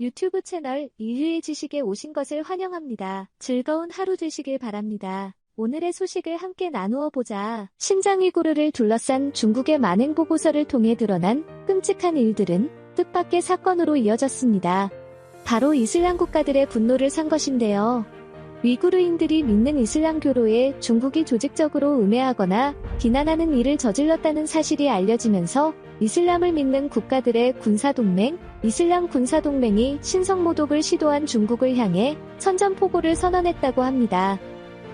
유튜브 채널 인류의 지식에 오신 것을 환영합니다. 즐거운 하루 되시길 바랍니다. 오늘의 소식을 함께 나누어 보자. 신장 위구르를 둘러싼 중국의 만행 보고서를 통해 드러난 끔찍한 일들은 뜻밖의 사건으로 이어졌습니다. 바로 이슬람 국가들의 분노를 산 것인데요. 위구르인들이 믿는 이슬람교로에 중국이 조직적으로 음해하거나 비난하는 일을 저질렀다는 사실이 알려지면서 이슬람을 믿는 국가들의 군사동맹, 이슬람 군사동맹이 신성모독을 시도한 중국을 향해 선전포고를 선언했다고 합니다.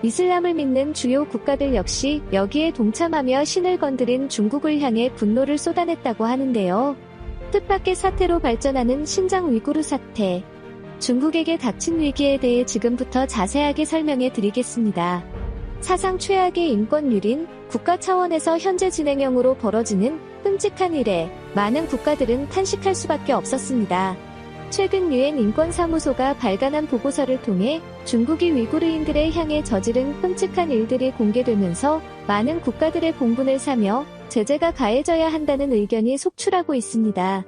이슬람을 믿는 주요 국가들 역시 여기에 동참하며 신을 건드린 중국을 향해 분노를 쏟아냈다고 하는데요. 뜻밖의 사태로 발전하는 신장 위구르 사태. 중국에게 닥친 위기에 대해 지금부터 자세하게 설명해 드리겠습니다. 사상 최악의 인권 유린, 국가 차원에서 현재 진행형으로 벌어지는 끔찍한 일에 많은 국가들은 탄식할 수밖에 없었습니다. 최근 유엔 인권사무소가 발간한 보고서를 통해 중국이 위구르인들을 향해 저지른 끔찍한 일들이 공개되면서 많은 국가들의 공분을 사며 제재가 가해져야 한다는 의견이 속출하고 있습니다.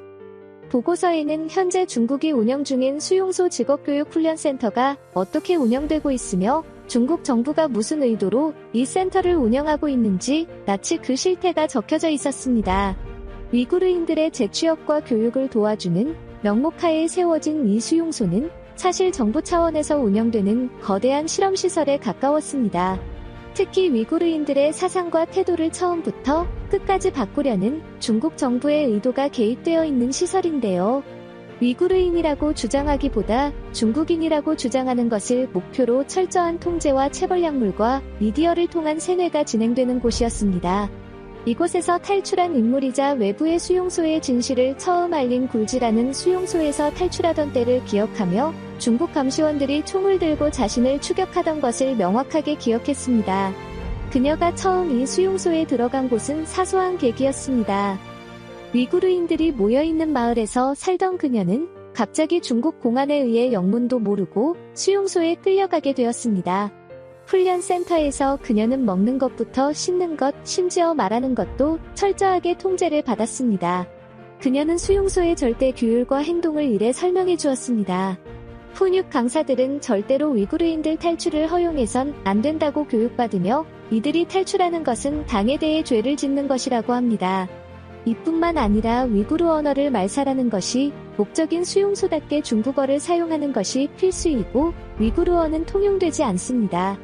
보고서에는 현재 중국이 운영 중인 수용소 직업교육훈련센터가 어떻게 운영되고 있으며 중국 정부가 무슨 의도로 이 센터를 운영하고 있는지 낱이 그 실태가 적혀져 있었습니다. 위구르인들의 재취업과 교육을 도와주는 명목하에 세워진 이 수용소는 사실 정부 차원에서 운영되는 거대한 실험시설에 가까웠습니다. 특히 위구르인들의 사상과 태도를 처음부터 끝까지 바꾸려는 중국 정부의 의도가 개입되어 있는 시설인데요. 위구르인이라고 주장하기보다 중국인이라고 주장하는 것을 목표로 철저한 통제와 체벌 약물과 미디어를 통한 세뇌가 진행되는 곳이었습니다. 이곳에서 탈출한 인물이자 외부의 수용소의 진실을 처음 알린 굴지라는 수용소에서 탈출하던 때를 기억하며 중국 감시원들이 총을 들고 자신을 추격하던 것을 명확하게 기억했습니다. 그녀가 처음 이 수용소에 들어간 곳은 사소한 계기였습니다. 위구르인들이 모여있는 마을에서 살던 그녀는 갑자기 중국 공안에 의해 영문도 모르고 수용소에 끌려가게 되었습니다. 훈련센터에서 그녀는 먹는 것부터 씻는 것, 심지어 말하는 것도 철저하게 통제를 받았습니다. 그녀는 수용소의 절대 규율과 행동을 이래 설명해 주었습니다. 훈육 강사들은 절대로 위구르인들 탈출을 허용해선 안 된다고 교육받으며 이들이 탈출하는 것은 당에 대해 죄를 짓는 것이라고 합니다. 이뿐만 아니라 위구르 언어를 말살하는 것이 목적인 수용소답게 중국어를 사용하는 것이 필수이고 위구르어는 통용되지 않습니다.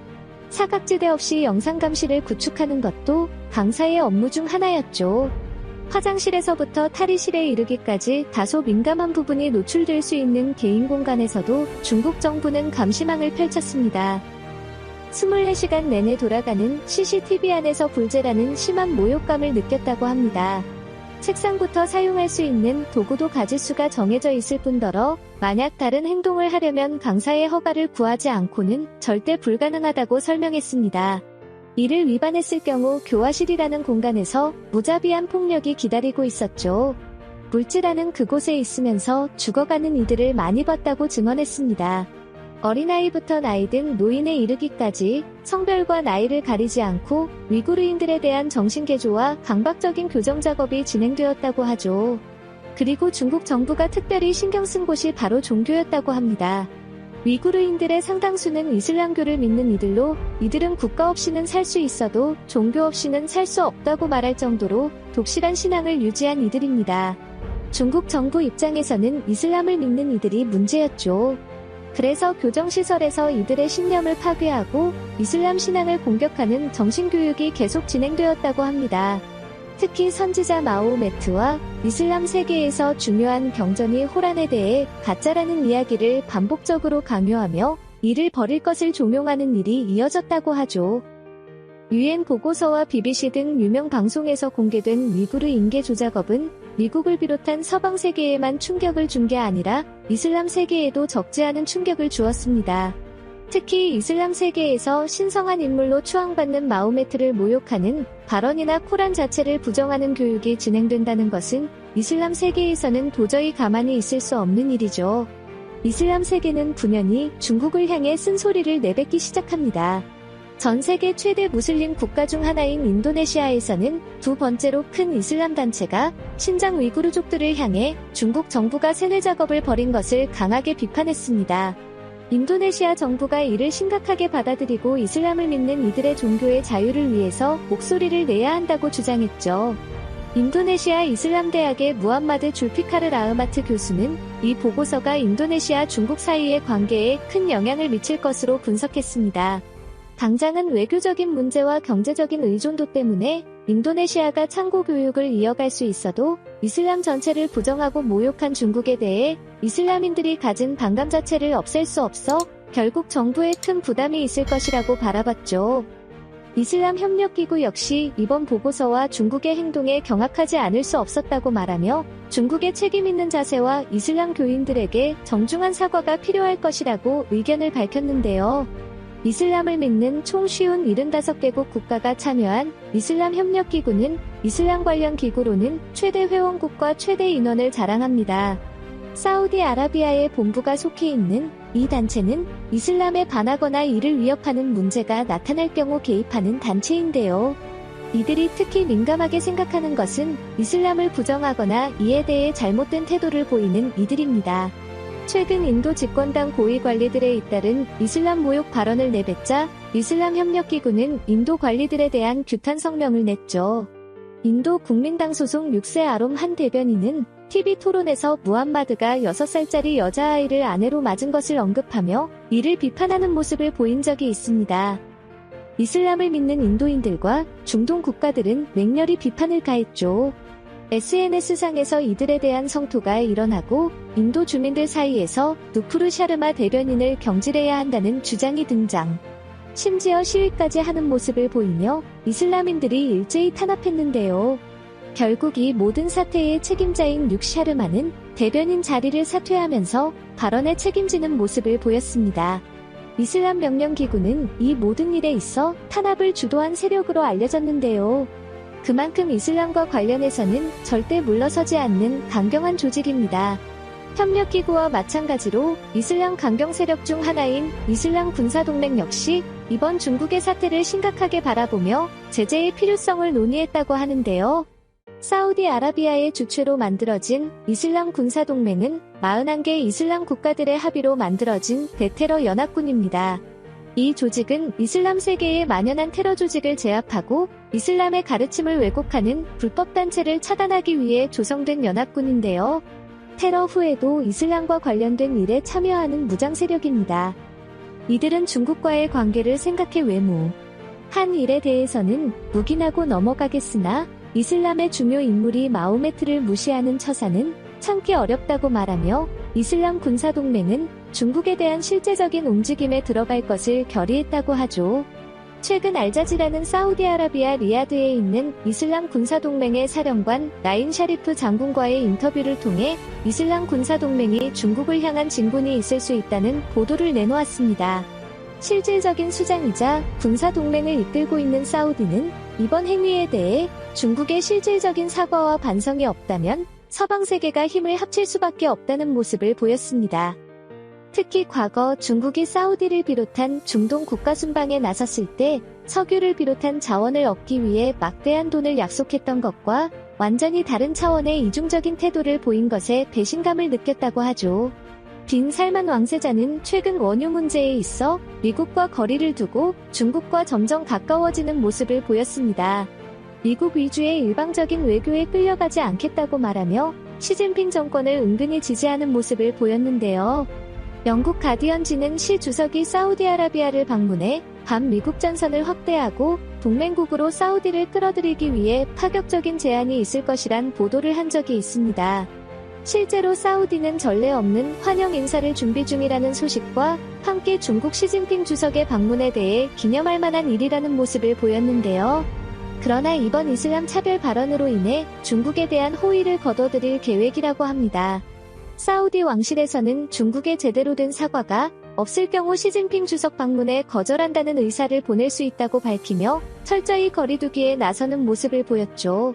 사각지대 없이 영상감시를 구축하는 것도 강사의 업무 중 하나였죠. 화장실에서부터 탈의실에 이르기까지 다소 민감한 부분이 노출될 수 있는 개인 공간에서도 중국 정부는 감시망을 펼쳤습니다. 24시간 내내 돌아가는 CCTV 안에서 불제라는 심한 모욕감을 느꼈다고 합니다. 책상부터 사용할 수 있는 도구도 가짓수가 정해져 있을 뿐더러 만약 다른 행동을 하려면 강사의 허가를 구하지 않고는 절대 불가능하다고 설명했습니다. 이를 위반했을 경우 교화실이라는 공간에서 무자비한 폭력이 기다리고 있었죠. 물질하는 그곳에 있으면서 죽어가는 이들을 많이 봤다고 증언했습니다. 어린아이부터 나이든 노인에 이르기까지 성별과 나이를 가리지 않고 위구르인들에 대한 정신개조와 강박적인 교정 작업이 진행되었다고 하죠. 그리고 중국 정부가 특별히 신경 쓴 곳이 바로 종교였다고 합니다. 위구르인들의 상당수는 이슬람교를 믿는 이들로 이들은 국가 없이는 살 수 있어도 종교 없이는 살 수 없다고 말할 정도로 독실한 신앙을 유지한 이들입니다. 중국 정부 입장에서는 이슬람을 믿는 이들이 문제였죠. 그래서 교정시설에서 이들의 신념을 파괴하고 이슬람 신앙을 공격하는 정신교육이 계속 진행되었다고 합니다. 특히 선지자 마호메트와 이슬람 세계에서 중요한 경전이 호란에 대해 가짜라는 이야기를 반복적으로 강요하며 이를 버릴 것을 종용하는 일이 이어졌다고 하죠. 유엔 보고서와 BBC 등 유명 방송에서 공개된 위구르 인계조 작업은 미국을 비롯한 서방 세계에만 충격을 준 게 아니라 이슬람 세계에도 적지 않은 충격을 주었습니다. 특히 이슬람 세계에서 신성한 인물로 추앙받는 마호메트를 모욕하는 발언이나 코란 자체를 부정하는 교육이 진행된다는 것은 이슬람 세계에서는 도저히 가만히 있을 수 없는 일이죠. 이슬람 세계는 분연히 중국을 향해 쓴소리를 내뱉기 시작합니다. 전 세계 최대 무슬림 국가 중 하나인 인도네시아에서는 두 번째로 큰 이슬람 단체가 신장 위구르족들을 향해 중국 정부가 세뇌 작업을 벌인 것을 강하게 비판했습니다. 인도네시아 정부가 이를 심각하게 받아들이고 이슬람을 믿는 이들의 종교의 자유를 위해서 목소리를 내야 한다고 주장했죠. 인도네시아 이슬람대학의 무함마드 줄피카르 라흐마트 교수는 이 보고서가 인도네시아 중국 사이의 관계에 큰 영향을 미칠 것으로 분석했습니다. 당장은 외교적인 문제와 경제적인 의존도 때문에 인도네시아가 창고 교육을 이어갈 수 있어도 이슬람 전체를 부정하고 모욕한 중국에 대해 이슬람인들이 가진 반감 자체를 없앨 수 없어 결국 정부에 큰 부담이 있을 것이라고 바라봤죠. 이슬람 협력기구 역시 이번 보고서와 중국의 행동에 경악하지 않을 수 없었다고 말하며 중국의 책임 있는 자세와 이슬람 교인들에게 정중한 사과가 필요할 것이라고 의견을 밝혔는데요. 이슬람을 믿는 총 쉬운 75개국 국가가 참여한 이슬람 협력기구는 이슬람 관련 기구로는 최대 회원국과 최대 인원을 자랑합니다. 사우디아라비아의 본부가 속해 있는 이 단체는 이슬람에 반하거나 이를 위협하는 문제가 나타날 경우 개입하는 단체인데요. 이들이 특히 민감하게 생각하는 것은 이슬람을 부정하거나 이에 대해 잘못된 태도를 보이는 이들입니다. 최근 인도 집권당 고위 관리들에 잇따른 이슬람 모욕 발언을 내뱉자 이슬람 협력기구는 인도 관리들에 대한 규탄 성명을 냈죠. 인도 국민당 소속 6세 아롬 한 대변인은 TV 토론에서 무함마드가 6살짜리 여자아이를 아내로 맞은 것을 언급하며 이를 비판하는 모습을 보인 적이 있습니다. 이슬람을 믿는 인도인들과 중동 국가들은 맹렬히 비판을 가했죠. SNS상에서 이들에 대한 성토가 일어나고 인도 주민들 사이에서 누푸르 샤르마 대변인을 경질해야 한다는 주장이 등장. 심지어 시위까지 하는 모습을 보이며 이슬람인들이 일제히 탄압했는데요. 결국 이 모든 사태의 책임자인 룩 샤르마는 대변인 자리를 사퇴하면서 발언에 책임지는 모습을 보였습니다. 이슬람 명령기구는 이 모든 일에 있어 탄압을 주도한 세력으로 알려졌는데요. 그만큼 이슬람과 관련해서는 절대 물러서지 않는 강경한 조직입니다. 협력기구와 마찬가지로 이슬람 강경 세력 중 하나인 이슬람 군사동맹 역시 이번 중국의 사태를 심각하게 바라보며 제재의 필요성을 논의했다고 하는데요. 사우디아라비아의 주최로 만들어진 이슬람 군사동맹은 41개 이슬람 국가들의 합의로 만들어진 대테러 연합군입니다. 이 조직은 이슬람 세계에 만연한 테러 조직을 제압하고 이슬람의 가르침을 왜곡하는 불법 단체를 차단하기 위해 조성된 연합군인데요. 테러 후에도 이슬람과 관련된 일에 참여하는 무장 세력입니다. 이들은 중국과의 관계를 생각해 외무한 일에 대해서는 묵인하고 넘어가겠으나 이슬람의 중요 인물이 마호메트를 무시하는 처사는 참기 어렵다고 말하며 이슬람 군사동맹은 중국에 대한 실제적인 움직임에 들어갈 것을 결의했다고 하죠. 최근 알자지라는 사우디아라비아 리야드에 있는 이슬람 군사동맹의 사령관 나인 샤리프 장군과의 인터뷰를 통해 이슬람 군사동맹이 중국을 향한 진군이 있을 수 있다는 보도를 내놓았습니다. 실질적인 수장이자 군사동맹을 이끌고 있는 사우디는 이번 행위에 대해 중국의 실질적인 사과와 반성이 없다면 서방 세계가 힘을 합칠 수밖에 없다는 모습을 보였습니다. 특히 과거 중국이 사우디를 비롯한 중동 국가 순방에 나섰을 때 석유를 비롯한 자원을 얻기 위해 막대한 돈을 약속했던 것과 완전히 다른 차원의 이중적인 태도를 보인 것에 배신감을 느꼈다고 하죠. 빈 살만 왕세자는 최근 원유 문제에 있어 미국과 거리를 두고 중국과 점점 가까워지는 모습을 보였습니다. 미국 위주의 일방적인 외교에 끌려가지 않겠다고 말하며 시진핑 정권을 은근히 지지하는 모습을 보였는데요. 영국 가디언지는 시 주석이 사우디아라비아를 방문해 반미국 전선을 확대하고 동맹국으로 사우디를 끌어들이기 위해 파격적인 제안이 있을 것이란 보도를 한 적이 있습니다. 실제로 사우디는 전례 없는 환영 인사를 준비 중이라는 소식과 함께 중국 시진핑 주석의 방문에 대해 기념할 만한 일이라는 모습을 보였는데요. 그러나 이번 이슬람 차별 발언으로 인해 중국에 대한 호의를 거둬들일 계획이라고 합니다. 사우디 왕실에서는 중국의 제대로 된 사과가 없을 경우 시진핑 주석 방문에 거절한다는 의사를 보낼 수 있다고 밝히며 철저히 거리두기에 나서는 모습을 보였죠.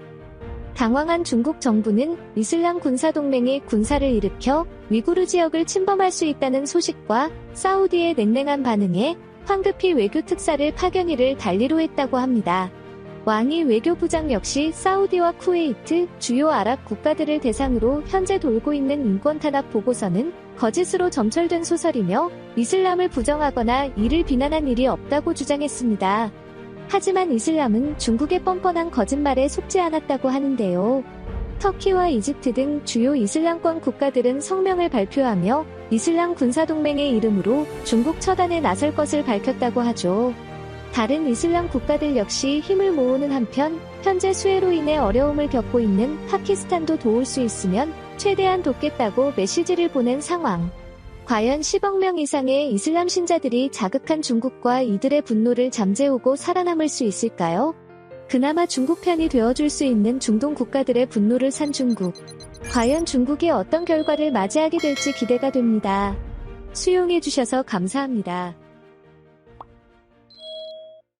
당황한 중국 정부는 이슬람 군사동맹이 군사를 일으켜 위구르 지역을 침범할 수 있다는 소식과 사우디의 냉랭한 반응에 황급히 외교 특사를 파견일을 달리로 했다고 합니다. 왕이 외교부장 역시 사우디와 쿠웨이트, 주요 아랍 국가들을 대상으로 현재 돌고 있는 인권 탄압 보고서는 거짓으로 점철된 소설이며 이슬람을 부정하거나 이를 비난한 일이 없다고 주장했습니다. 하지만 이슬람은 중국의 뻔뻔한 거짓말에 속지 않았다고 하는데요. 터키와 이집트 등 주요 이슬람권 국가들은 성명을 발표하며 이슬람 군사동맹의 이름으로 중국 처단에 나설 것을 밝혔다고 하죠. 다른 이슬람 국가들 역시 힘을 모으는 한편 현재 수해로 인해 어려움을 겪고 있는 파키스탄도 도울 수 있으면 최대한 돕겠다고 메시지를 보낸 상황. 과연 10억 명 이상의 이슬람 신자들이 자극한 중국과 이들의 분노를 잠재우고 살아남을 수 있을까요? 그나마 중국 편이 되어줄 수 있는 중동 국가들의 분노를 산 중국. 과연 중국이 어떤 결과를 맞이하게 될지 기대가 됩니다. 수용해주셔서 감사합니다.